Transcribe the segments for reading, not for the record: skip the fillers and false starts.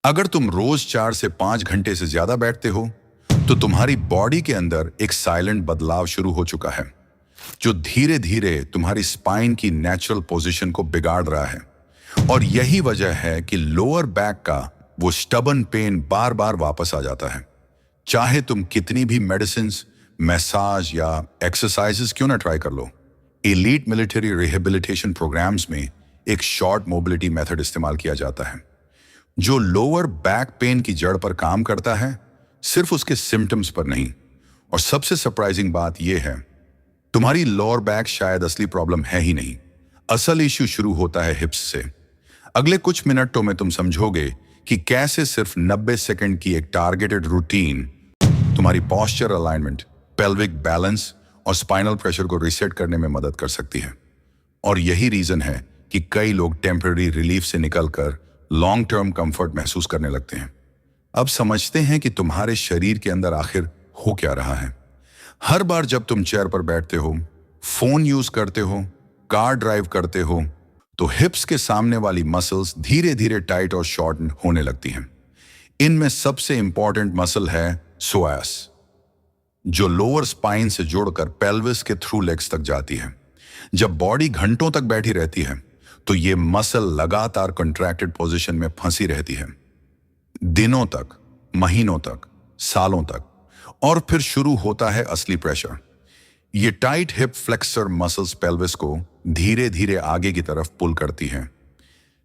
अगर तुम रोज 4 से 5 घंटे से ज्यादा बैठते हो तो तुम्हारी बॉडी के अंदर एक साइलेंट बदलाव शुरू हो चुका है जो धीरे धीरे तुम्हारी स्पाइन की नेचुरल पोजीशन को बिगाड़ रहा है। और यही वजह है कि लोअर बैक का वो स्टबन पेन बार बार वापस आ जाता है, चाहे तुम कितनी भी मेडिसिन, मैसाज या एक्सरसाइजेस क्यों ना ट्राई कर लो। एलीट मिलिट्री रिहेबिलिटेशन प्रोग्राम्स में एक शॉर्ट मोबिलिटी मेथड इस्तेमाल किया जाता है जो लोअर बैक पेन की जड़ पर काम करता है, सिर्फ उसके सिम्टम्स पर नहीं। और सबसे सरप्राइजिंग बात यह है, तुम्हारी लोअर बैक शायद असली प्रॉब्लम है ही नहीं। असल इश्यू शुरू होता है हिप्स से। अगले कुछ मिनटों में तुम समझोगे कि कैसे सिर्फ 90 सेकंड की एक टारगेटेड रूटीन तुम्हारी पॉस्चर अलाइनमेंट, पेल्विक बैलेंस और स्पाइनल प्रेशर को रीसेट करने में मदद कर सकती है। और यही रीजन है कि कई लोग टेम्पररी रिलीफ से निकलकर लॉन्ग टर्म कंफर्ट महसूस करने लगते हैं। अब समझते हैं कि तुम्हारे शरीर के अंदर आखिर हो क्या रहा है। हर बार जब तुम चेयर पर बैठते हो, फोन यूज करते हो, कार ड्राइव करते हो, तो हिप्स के सामने वाली मसल्स धीरे धीरे टाइट और शॉर्ट होने लगती हैं। इनमें सबसे इंपॉर्टेंट मसल है सोयास, जो लोअर स्पाइन से जोड़कर पेल्विस के थ्रू लेग्स तक जाती है। जब बॉडी घंटों तक बैठी रहती है तो ये मसल लगातार कंट्रैक्टेड पोजीशन में फंसी रहती है, दिनों तक, महीनों तक, सालों तक। और फिर शुरू होता है असली प्रेशर। ये tight hip flexor muscles pelvis को धीरे धीरे आगे की तरफ पुल करती हैं,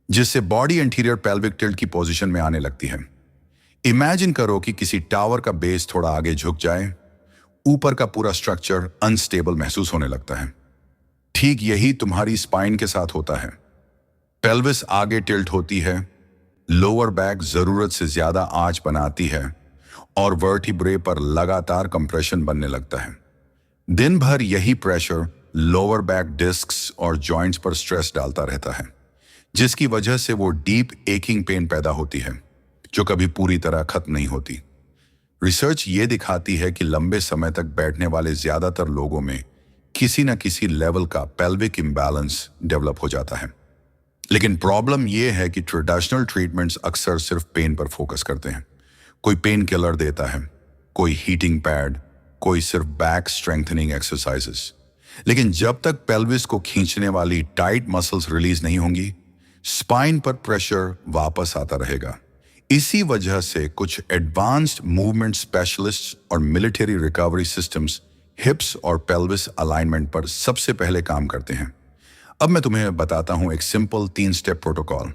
जिससे बॉडी इंटीरियर पेल्विक टिल्ट की पोजीशन में आने लगती है। इमेजिन करो कि किसी टावर का बेस थोड़ा आगे झुक जाए, ऊपर का पूरा स्ट्रक्चर अनस्टेबल महसूस होने लगता है। ठीक यही तुम्हारी स्पाइन के साथ होता है। पेल्विस आगे टिल्ट होती है, लोअर बैक जरूरत से ज्यादा आंच बनाती है और वर्टिब्रे पर लगातार कंप्रेशन बनने लगता है। दिन भर यही प्रेशर लोअर बैक डिस्क्स और जॉइंट्स पर स्ट्रेस डालता रहता है, जिसकी वजह से वो डीप एकिंग पेन पैदा होती है जो कभी पूरी तरह खत्म नहीं होती। रिसर्च ये दिखाती है कि लंबे समय तक बैठने वाले ज्यादातर लोगों में किसी न किसी लेवल का पेल्विक इम्बैलेंस डेवलप हो जाता है। लेकिन प्रॉब्लम यह है कि ट्रेडिशनल ट्रीटमेंट्स अक्सर सिर्फ पेन पर फोकस करते हैं। कोई पेन किलर देता है, कोई हीटिंग पैड, कोई सिर्फ बैक स्ट्रेंथनिंग एक्सरसाइजेस। लेकिन जब तक पेल्विस को खींचने वाली टाइट मसल्स रिलीज नहीं होंगी, स्पाइन पर प्रेशर वापस आता रहेगा। इसी वजह से कुछ एडवांस्ड मूवमेंट स्पेशलिस्ट्स और मिलिट्री रिकवरी सिस्टम्स हिप्स और पेल्विस अलाइनमेंट पर सबसे पहले काम करते हैं। अब मैं तुम्हें बताता हूं एक सिंपल 3 स्टेप प्रोटोकॉल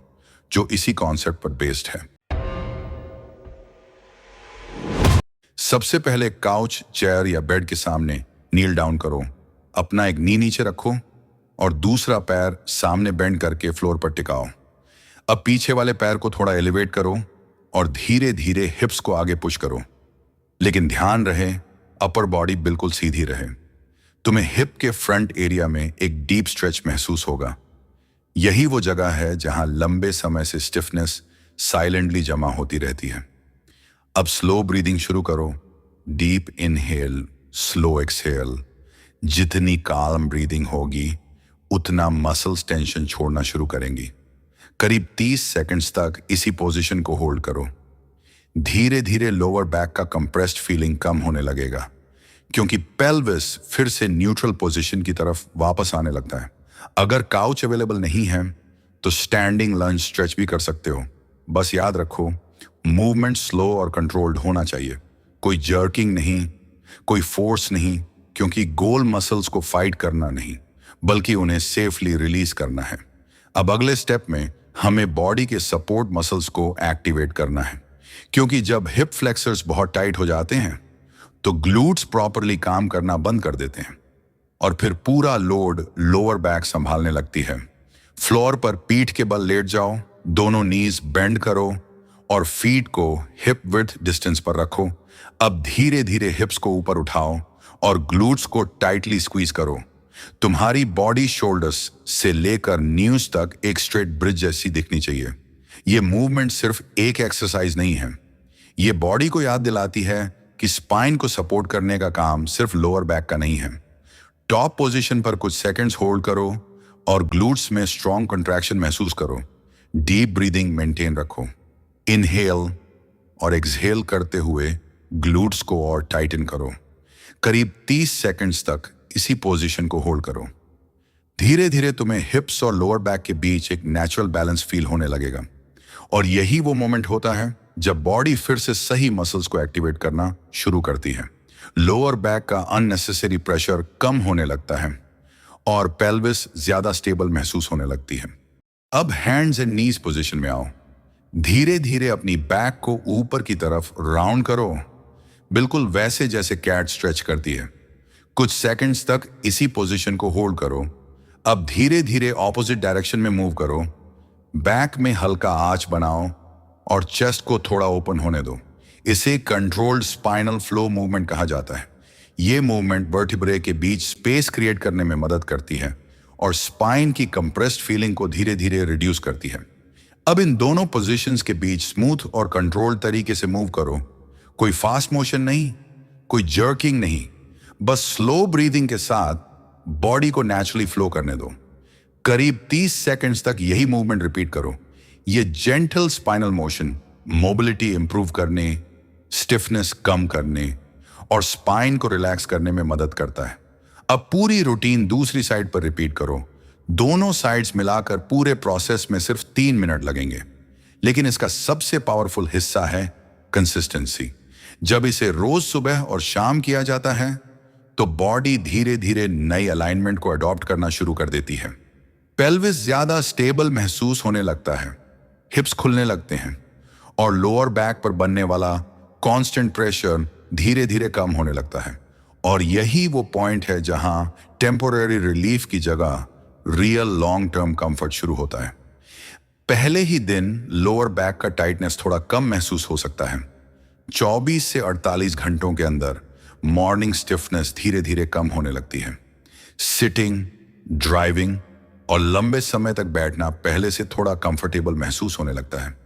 जो इसी कॉन्सेप्ट पर बेस्ड है। सबसे पहले काउच, चेयर या बेड के सामने नील डाउन करो। अपना एक नी नीचे रखो और दूसरा पैर सामने बेंड करके फ्लोर पर टिकाओ। अब पीछे वाले पैर को थोड़ा एलिवेट करो और धीरे धीरे हिप्स को आगे पुश करो। लेकिन ध्यान रहे अपर बॉडी बिल्कुल सीधी रहे। तुम्हें हिप के फ्रंट एरिया में एक डीप स्ट्रेच महसूस होगा। यही वो जगह है जहां लंबे समय से स्टिफनेस साइलेंटली जमा होती रहती है। अब स्लो ब्रीदिंग शुरू करो। Deep inhale, slow exhale. जितनी काल्म ब्रीदिंग होगी उतना मसल्स टेंशन छोड़ना शुरू करेंगी। करीब 30 सेकंड्स तक इसी पोजीशन को होल्ड करो। धीरे धीरे लोअर बैक का कंप्रेस्ड फीलिंग कम होने लगेगा, क्योंकि पेल्विस फिर से न्यूट्रल पोजीशन की तरफ वापस आने लगता है। अगर काउच अवेलेबल नहीं है तो स्टैंडिंग लंज स्ट्रेच भी कर सकते हो। बस याद रखो, मूवमेंट स्लो और कंट्रोल्ड होना चाहिए। कोई जर्किंग नहीं, कोई फोर्स नहीं, क्योंकि गोल मसल्स को फाइट करना नहीं बल्कि उन्हें सेफली रिलीज करना है। अब अगले स्टेप में हमें बॉडी के सपोर्ट मसल्स को एक्टिवेट करना है, क्योंकि जब हिप फ्लेक्सर्स बहुत टाइट हो जाते हैं तो ग्लूट्स प्रॉपरली काम करना बंद कर देते हैं और फिर पूरा लोड लोअर बैक संभालने लगती है। फ्लोर पर पीठ के बल लेट जाओ, दोनों नीज बेंड करो और फीट को हिप विड्थ डिस्टेंस पर रखो। अब धीरे धीरे हिप्स को ऊपर उठाओ और ग्लूट्स को टाइटली स्क्वीज करो। तुम्हारी बॉडी शोल्डर्स से लेकर न्यूज तक एक स्ट्रेट ब्रिज जैसी दिखनी चाहिए। ये मूवमेंट सिर्फ एक एक्सरसाइज नहीं है, ये बॉडी को याद दिलाती है कि स्पाइन को सपोर्ट करने का काम सिर्फ लोअर बैक का नहीं है। टॉप पोजीशन पर कुछ सेकंड्स होल्ड करो और ग्लूट्स में स्ट्रॉन्ग कंट्रैक्शन महसूस करो। डीप ब्रीदिंग मेंटेन रखो। इनहेल और एक्सहेल करते हुए ग्लूट्स को और टाइटन करो। करीब 30 सेकंड्स तक इसी पोजीशन को होल्ड करो। धीरे धीरे तुम्हें हिप्स और लोअर बैक के बीच एक नेचुरल बैलेंस फील होने लगेगा, और यही वो मोमेंट होता है जब बॉडी फिर से सही मसल्स को एक्टिवेट करना शुरू करती है। लोअर बैक का अननेसेसरी प्रेशर कम होने लगता है और पेल्विस ज्यादा स्टेबल महसूस होने लगती है। अब हैंड्स एंड नीज पोजीशन में आओ। धीरे धीरे अपनी बैक को ऊपर की तरफ राउंड करो, बिल्कुल वैसे जैसे कैट स्ट्रेच करती है। कुछ सेकंड्स तक इसी पोजीशन को होल्ड करो। अब धीरे धीरे ऑपोजिट डायरेक्शन में मूव करो। बैक में हल्का आर्च बनाओ और चेस्ट को थोड़ा ओपन होने दो। इसे कंट्रोल्ड स्पाइनल फ्लो मूवमेंट कहा जाता है। यह मूवमेंट वर्टिब्रे के बीच स्पेस क्रिएट करने में मदद करती है और स्पाइन की कंप्रेस्ड फीलिंग को धीरे धीरे रिड्यूस करती है। अब इन दोनों पोजीशंस के बीच स्मूथ और कंट्रोल्ड तरीके से मूव करो। कोई फास्ट मोशन नहीं, कोई जर्किंग नहीं, बस स्लो ब्रीदिंग के साथ बॉडी को नेचुरली फ्लो करने दो। करीब 30 सेकंड्स तक यही मूवमेंट रिपीट करो। ये gentle spinal motion mobility improve करने, स्टिफनेस कम करने और स्पाइन को रिलैक्स करने में मदद करता है। अब पूरी रूटीन दूसरी साइड पर रिपीट करो। दोनों साइड्स मिलाकर पूरे प्रोसेस में सिर्फ 3 मिनट लगेंगे, लेकिन इसका सबसे पावरफुल हिस्सा है कंसिस्टेंसी। जब इसे रोज सुबह और शाम किया जाता है तो बॉडी धीरे धीरे नई अलाइनमेंट को अडॉप्ट करना शुरू कर देती है। पेल्विस ज्यादा स्टेबल महसूस होने लगता है, हिप्स खुलने लगते हैं और लोअर बैक पर बनने वाला कांस्टेंट प्रेशर धीरे धीरे कम होने लगता है। और यही वो पॉइंट है जहां टेम्पोररी रिलीफ की जगह रियल लॉन्ग टर्म कंफर्ट शुरू होता है। पहले ही दिन लोअर बैक का टाइटनेस थोड़ा कम महसूस हो सकता है। 24 से 48 घंटों के अंदर मॉर्निंग स्टिफनेस धीरे धीरे कम होने लगती है। सिटिंग, ड्राइविंग और लंबे समय तक बैठना पहले से थोड़ा कंफर्टेबल महसूस होने लगता है।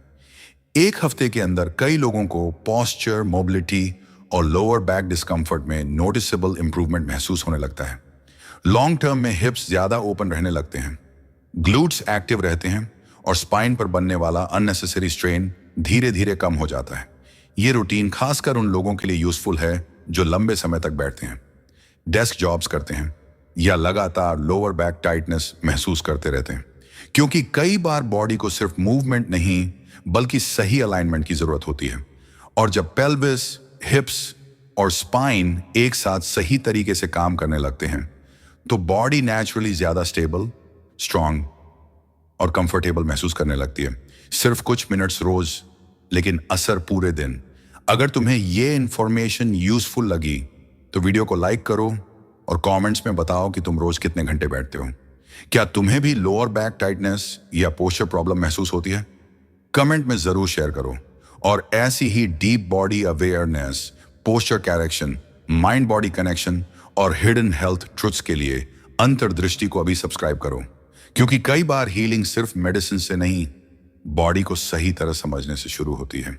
एक हफ्ते के अंदर कई लोगों को पोस्चर, मोबिलिटी और लोअर बैक डिस्कंफर्ट में नोटिसेबल इंप्रूवमेंट महसूस होने लगता है। लॉन्ग टर्म में हिप्स ज्यादा ओपन रहने लगते हैं, ग्लूट्स एक्टिव रहते हैं और स्पाइन पर बनने वाला अननेसेसरी स्ट्रेन धीरे धीरे कम हो जाता है। ये रूटीन खासकर उन लोगों के लिए यूजफुल है जो लंबे समय तक बैठते हैं, डेस्क जॉब्स करते हैं या लगातार लोअर बैक टाइटनेस महसूस करते रहते हैं, क्योंकि कई बार बॉडी को सिर्फ मूवमेंट नहीं बल्कि सही अलाइनमेंट की जरूरत होती है। और जब पेल्विस, हिप्स और स्पाइन एक साथ सही तरीके से काम करने लगते हैं तो बॉडी नेचुरली ज्यादा स्टेबल, स्ट्रांग और कंफर्टेबल महसूस करने लगती है। सिर्फ कुछ मिनट्स रोज, लेकिन असर पूरे दिन। अगर तुम्हें ये इंफॉर्मेशन यूजफुल लगी तो वीडियो को लाइक करो और कमेंट्स में बताओ कि तुम रोज कितने घंटे बैठते हो। क्या तुम्हें भी लोअर बैक टाइटनेस या पोस्चर प्रॉब्लम महसूस होती है? कमेंट में जरूर शेयर करो। और ऐसी ही deep body awareness, posture correction, mind body connection और हिडन हेल्थ ट्रुथ्स के लिए अंतर्दृष्टि को अभी सब्सक्राइब करो, क्योंकि कई बार हीलिंग सिर्फ मेडिसिन से नहीं, बॉडी को सही तरह समझने से शुरू होती है।